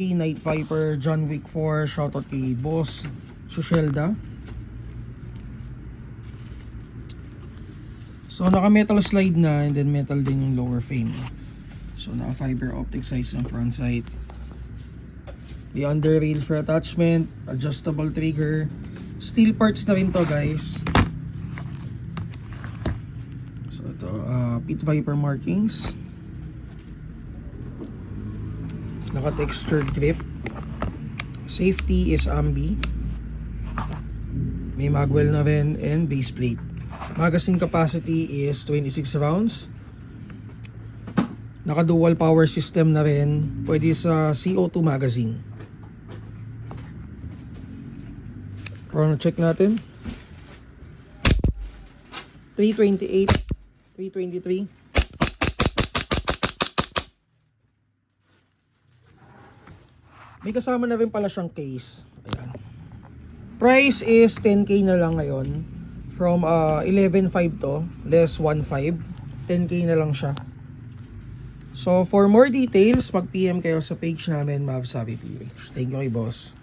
Night Viper, John Wick 4, shoutout kay Boss Sushelda. So naka metal slide na, and then metal din yung lower frame. So naka fiber optic size ng front sight. The under rail for attachment, adjustable trigger, steel parts na rin to guys. So ito, Pit Viper markings. Naka textured grip. Safety is ambi. May magwell na rin and base plate. Magazine capacity is 26 rounds. Naka dual power system na rin. Pwede sa CO2 magazine. Chrono check natin. 328, 323. May kasama na rin pala siyang case. Ayan. Price is 10k na lang ngayon. From 11.5 to, less 1.5. 10k na lang siya. So for more details, mag-PM kayo sa page namin, Mavs Savvy PH. Thank you kay boss.